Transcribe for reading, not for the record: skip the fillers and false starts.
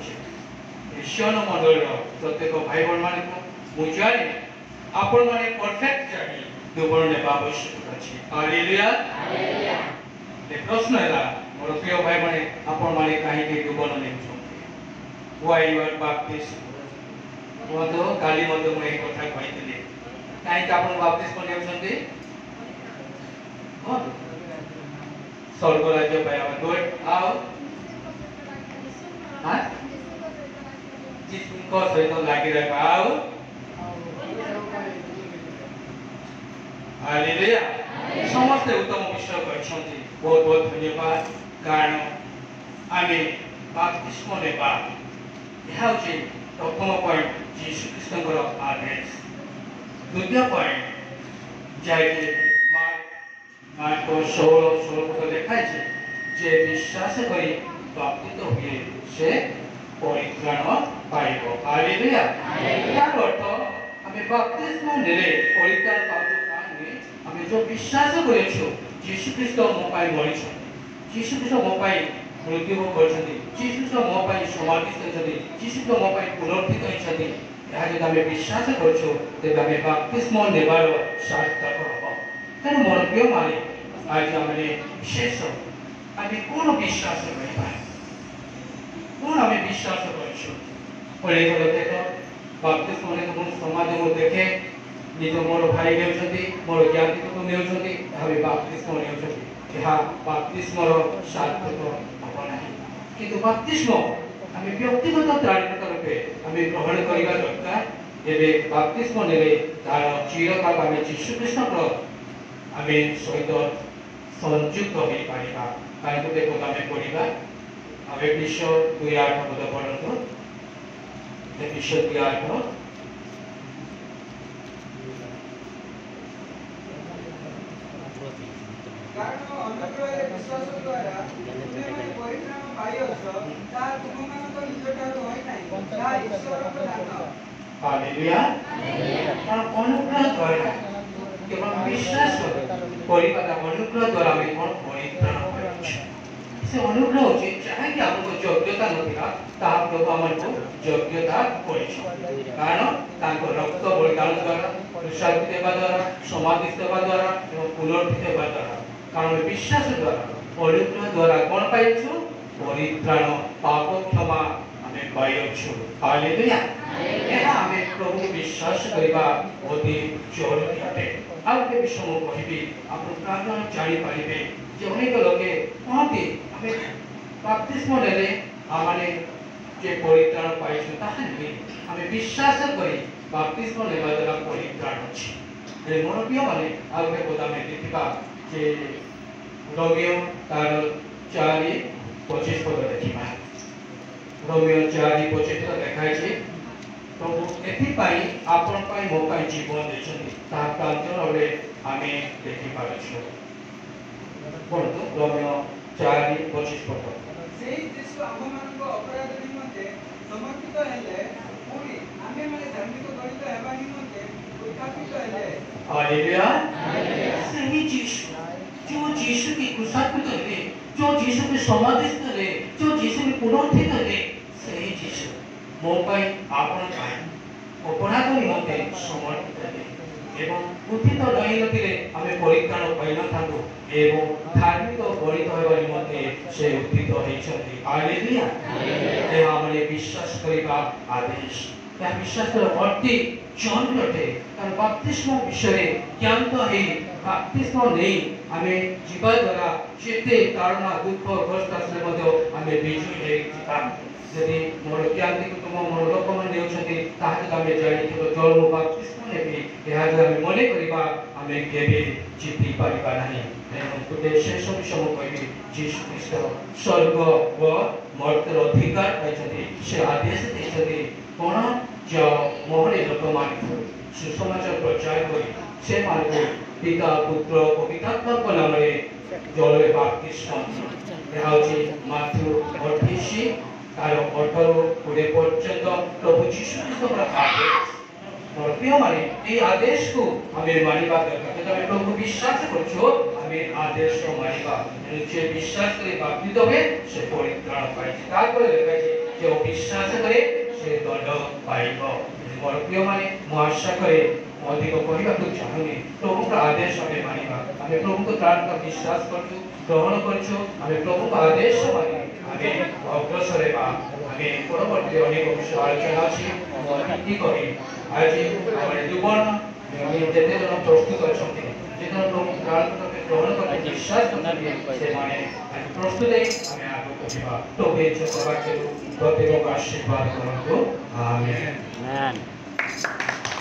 କରୁଛି ଖ୍ରୀଷ୍ଟିଆନ ମଣ୍ଡଳର ପ୍ରତ୍ୟେକ ଭାଇ ଭଉଣୀମାନଙ୍କୁ ମୁଁ ଜାଣେ ଆପଣମାନେ ପରଫେକ୍ଟ ଜାଣି ଦୁର୍ବଳ ନେବା ଆବଶ୍ୟକ ଅଛି। ହାଲେଲୁୟା। ଏ ପ୍ରଶ୍ନ ହେଲା ମୋର ପ୍ରିୟ ଭାଇମାନେ ଆପଣମାନେ କାହିଁକି ଦୁର୍ବଳ ନେଉଛନ୍ତି? Why you are baptized? କୁହନ୍ତୁ କାଲି ମଧ୍ୟ ମୁଁ ଏହି କଥା କହିଥିଲି କାହିଁକି ଆପଣ ବାପ୍ତିସ୍ମ ନେଉଛନ୍ତି? ସ୍ୱର୍ଗ ରାଜ୍ୟ ପାଇବା ଗୁଡ୍ ଆଉ ଯୀଶୁଙ୍କ ସହିତ ଲାଗି ରହିବା ଆଉ ହାଲେଲୁୟା। ସମସ୍ତେ ଉତ୍ତମ ବିଷୟ କହିଛନ୍ତି ବହୁତ ବହୁତ ଧନ୍ୟବାଦ। କାରଣ ଆମେ ବାପ୍ତିସ୍ମ ନେବା ଏହା ହେଉଛି ପ୍ରଥମ ପଏଣ୍ଟ ଯୀଶୁ ଖ୍ରୀଷ୍ଟଙ୍କର ଆଦେଶ। ଦ୍ୱିତୀୟ ପଏଣ୍ଟ ଯାହାକି ମାର୍କ 16 ଲେଖାଯାଇଛି ଯେ ବିଶ୍ୱାସ କରି ବାପ୍ତିତ ହୁଏ ସେ ପରିତ୍ରାଣ ପାଇବ। ହାଲେଲୁୟା। ତାର ଅର୍ଥ ଆମେ ବାପ୍ତିସ୍ମ ନେଲେ ପରିତ୍ରାଣ ପାଉଛୁ ତା ନୁହେଁ। ଆମେ ଯୋଉ ବିଶ୍ୱାସ କରିଛୁ ଯୀଶୁ ଖ୍ରୀଷ୍ଟ ମୋ ପାଇଁ ମରିଛନ୍ତି, ଯୀଶୁ ଖ୍ରୀଷ୍ଟ ମୋ ପାଇଁ ମୃତ୍ୟୁବରଣ କରିଛନ୍ତି, ଯୀଶୁ ଖ୍ରୀଷ୍ଟ ମୋ ପାଇଁ ସମାଧିସ୍ଥ ହୋଇଛନ୍ତି, ଯୀଶୁ ଖ୍ରୀଷ୍ଟ ମୋ ପାଇଁ ପୁନରୁତ୍ଥିତ ହୋଇଛନ୍ତି, ଏହା ଯଦି ଆମେ ବିଶ୍ୱାସ କରୁଛୁ ତେବେ ଆମେ ବାପ୍ତିସ୍ମ ନେବାର ସାର୍ଥକ ହେବ। ତେଣୁ ମୋର ପ୍ରିୟମାନେ ଆଜି ଆମେ ବିଶେଷ ଆମେ କ'ଣ ବିଶ୍ୱାସ କରିବା? କ'ଣ ଆମେ ବିଶ୍ୱାସ କରୁଛୁ? ଅନେକ ଦେଖ ବାପ୍ତିସ୍ମ ମୁଁ ସମାଜକୁ ଦେଖେ ନିଜ ମୋର ଭାଇ ନେଉଛନ୍ତି, ମୋର ଜ୍ଞାତିକୁ ନେଉଛନ୍ତି, ଭାବେ ବାପ୍ତିସ୍ମ ନେଉଛନ୍ତି। ଏହା ବାପ୍ତିସ୍ମର ସାର୍ଥକ ହେବ ନାହିଁ। କିନ୍ତୁ ବାପ୍ତିସ୍ମ ଆମେ ବ୍ୟକ୍ତିଗତ ତ୍ରାଣକର୍ତ୍ତା ରୂପେ ଆମେ ଗ୍ରହଣ କରିବା ଦରକାର। ଏବେ ବାପ୍ତିସ୍ମ ନେଲେ ତାର ଚିରକାଳ ଆମେ ଯୀଶୁ ଖ୍ରୀଷ୍ଟଙ୍କର ଆମେ ସହିତ ସଂଯୁକ୍ତ ହୋଇପାରିବା। କାରଣ ଗୋଟେ କଥା ଆମେ ପଢ଼ିବା ଏଫେସୀୟ 2:8 ପଦ ପଢ଼ନ୍ତୁ। ଏଫେସୀୟ 2:8 କାରଣ ଅନୁଗ୍ରହରେ ବିଶ୍ୱାସ ଦ୍ୱାରା ତୁମେମାନେ ପରିତ୍ରାଣ ପାଇଅଛ, ତାହା ତୁମମାନଙ୍କ ନିଜଠାରୁ ହୋଇନାହିଁ, ତାହା ଈଶ୍ୱରଙ୍କ ଦାନ। ହାଲେଲୁୟା। କାରଣ ଅନୁଗ୍ରହ ଦ୍ୱାରା କେବଳ ବିଶ୍ୱାସ କରିବାଟା ଅନୁଗ୍ରହ ଦ୍ୱାରା ଆମେ କ'ଣ ପରିତ୍ରାଣ ପାଇଛୁ। ସେ ଅନୁଗ୍ରହ ହେଉଛି ଯାହାକି ଆମକୁ ଯୋଗ୍ୟତା ନଥିଲା ତାହା ପ୍ରଭୁ ଆମକୁ ଯୋଗ୍ୟତା କରିଛନ୍ତି। କାରଣ ତାଙ୍କ ରକ୍ତ ବଳିଦାନ ଦ୍ୱାରା, କ୍ରୁଶାବୃତ ହେବା ଦ୍ୱାରା, ସମାଧିସ୍ଥ ହେବା ଦ୍ୱାରା ଏବଂ ପୁନରୁତ୍ଥିତ ହେବା ଦ୍ୱାରା। କାରଣ ବିଶ୍ୱାସ ଦ୍ୱାରା ଅନୁଗ୍ରହ ଦ୍ୱାରା କ'ଣ ପାଇଛୁ? ପରିତ୍ରାଣ, ପାପ କ୍ଷମା ଆମେ ପାଇଅଛୁ। ହାଲେଲୁୟା। ଏହା ଆମେ ପ୍ରଭୁଙ୍କୁ ବିଶ୍ୱାସ କରିବା ଅତି ଜରୁରୀ ଅଟେ। ଆଉ ଗୋଟେ ବିଷୟ ମୁଁ କହିବି ଆପଣ ପ୍ରାୟ ଜାଣିପାରିବେ ଯେ ଅନେକ ଲୋକେ କହନ୍ତି ଆମେ ବାପ୍ତିସ୍ମ ନେଲେ ଆମେ ଯେ ପରିତ୍ରାଣ ପାଇଛୁ ତାହା ନୁହେଁ। ଆମେ ବିଶ୍ୱାସ କରି ବାପ୍ତିସ୍ମ ନେବା ଦ୍ୱାରା ପରିତ୍ରାଣ ଅଛି। ମୋର ପ୍ରିୟମାନେ ଆଉ ଗୋଟେ କଥା ଆମେ ଦେଖିବା ଯେ ରୋମିଓ ତାର 4:25 ପଦ ଦେଖିବା। ରୋମିଓ 4:25 ଲେଖାଯାଇଛି ପ୍ରଭୁ ଏଥିପାଇଁ ଆପଣ ପାଇଁ ମୋ ପାଇଁ ଜୀବନ ଦେଇଛନ୍ତି, ତାହା ପ୍ରାଞ୍ଜଳରେ ଆମେ ଦେଖିପାରୁଛୁ। ପଢ଼ନ୍ତୁ ରୋମିଓ 4:25 ପଦ। ସେହି ଯୀଶୁ ଆମମାନଙ୍କ ଅପରାଧ ନିମନ୍ତେ ସମର୍ପିତ ହେଲେ, ପୁଣି ଆମେମାନେ ଧାର୍ମିକ ଗଣିତ ହେବା ନିମନ୍ତେ ଉତ୍ଥାପିତ ହେଲେ। हालेलुया। ସେହି ଯୀଶୁ जो यीशु की क्रूसाकृत हुए, जो यीशु के समाधिस्थ हुए, जो यीशु के पुनरुत्थित हुए, ସେହି ଯୀଶୁ ମୋ ପାଇଁ ଆପଣ ପାଇଁ ଅପରାଧ ନିମନ୍ତେ ସମର୍ପିତ ହେଲେ ଏବଂ ଉତ୍ଥିତ ନ ହୋଇନଥିଲେ ଆମେ ପରିତ୍ରାଣ ପାଇନଥାନ୍ତୁ ଏବଂ ଧାର୍ମିକ ଗଣିତ ହେବା ନିମନ୍ତେ ସେ ଉତ୍ଥିତ ହୋଇଛନ୍ତି। ହାଲେଲୁୟା। ଏହା ଆମେ ବିଶ୍ୱାସ କରିବା ଆଦେଶ। ଏହା ବିଶ୍ୱାସ କରିବା ଅତି ଜରୁରୀ ଅଟେ। କାରଣ ବାପ୍ତିସ୍ମ ବିଷୟରେ ଜ୍ଞାତ ହେଇ ବାପ୍ତିସ୍ମ ନେଇ ଆମେ ଯିବା ଦ୍ୱାରା ଯେତେ ତାଡ଼ନା ଦୁଃଖ କଷ୍ଟ ଆସିଲେ ମଧ୍ୟ ଆମେ ବିଜୟୀ ହେଇଯିବା। ଯଦି ମୋର ଜ୍ଞାତିକୁ ତୁମ ମୋର ଲୋକମାନେ ନେଉଛନ୍ତି ତାହା ଯଦି ଆମେ ଜାଣିଥିବ ଜଳ ବାପ୍ତିସ୍ମ ନେବି, ଏହା ଯଦି ଆମେ ମନେ କରିବା ଆମେ କେବେ ଜିତି ପାରିବା ନାହିଁ। ଏବଂ ଗୋଟେ ଶେଷ ବିଷୟ ମୁଁ କହିବି ଯୀଶୁ ଖ୍ରୀଷ୍ଟ ସ୍ୱର୍ଗ ଓ ମର୍ତ୍ତ୍ୟର ଅଧିକାର ପାଇଛନ୍ତି। ସେ ଆଦେଶ ଦେଇଛନ୍ତି କ'ଣ ଯାଅ ମହରେ ଲୋକମାନଙ୍କୁ ସୁସମାଚାର ପ୍ରଚାର କରି ସେମାନଙ୍କୁ ପିତା ପୁତ୍ର ପବିତ୍ରାତ୍ମାଙ୍କ ନାମରେ ଜଳରେ ବାପ୍ତିସ୍ମ। ଏହା ହେଉଛି ମାଥ୍ୟୁ 28 ତାର 18-20 ପର୍ଯ୍ୟନ୍ତ ପ୍ରଭୁ ଯୀଶୁ ଖ୍ରୀଷ୍ଟଙ୍କର ଆଦେଶ। ମୋର ପ୍ରିୟମାନେ ଏହି ଆଦେଶକୁ ଆମେ ମାନିବା ଦରକାର। ଯଦି ଆମେ ପ୍ରଭୁ ବିଶ୍ୱାସ କରୁଛୁ ଆମେ ଆଦେଶ ମାନିବା। ଯେ ବିଶ୍ୱାସ କରି ବାପ୍ତିତ ହୁଏ ସେ ପରିତ୍ରାଣ ପାଇଛି। ତାପରେ ଲେଖାଯାଇଛି ଯେ ବିଶ୍ୱାସ କରେ ସେ ଦଣ୍ଡ ପାଇବ। ମୋର ପ୍ରିୟମାନେ ମୁଁ ଆଶା କରେ ମୁଁ ଅଧିକ କହିବାକୁ ଚାହୁଁନି। ପ୍ରଭୁଙ୍କ ଆଦେଶ ଆମେ ମାନିବା। ଆମେ ପ୍ରଭୁଙ୍କ ତ୍ରାଣକୁ ବିଶ୍ୱାସ କରୁଛୁ, ଗ୍ରହଣ କରୁଛୁ। ଆମେ ପ୍ରଭୁଙ୍କ ଆଦେଶ ମାନି ଆମେ ଅଗ୍ରସର ହେବା। ଆମେ ପରବର୍ତ୍ତୀ ଅନେକ ବିଷୟ ଆଲୋଚନା ଅଛି। ମୁଁ ଅତିଥି କହି ଆଜି ଆମର ଯୁବନ ଯେତେ ଜଣ ପ୍ରସ୍ତୁତ ଅଛନ୍ତି, ଯେତେ ଜଣ ପ୍ରଭୁ ତ୍ରାଣକୁ ଗ୍ରହଣ କରନ୍ତି ବିଶ୍ୱାସ କରନ୍ତି, ସେମାନେ ପ୍ରସ୍ତୁତ ହେଇ ଆମେ ଆଗକୁ ଯିବା। ପ୍ରଭୁ ଏ ବାକ୍ୟରୁ ପ୍ରତ୍ୟେକଙ୍କୁ ଆଶୀର୍ବାଦ କରନ୍ତୁ। ଆମେନ୍।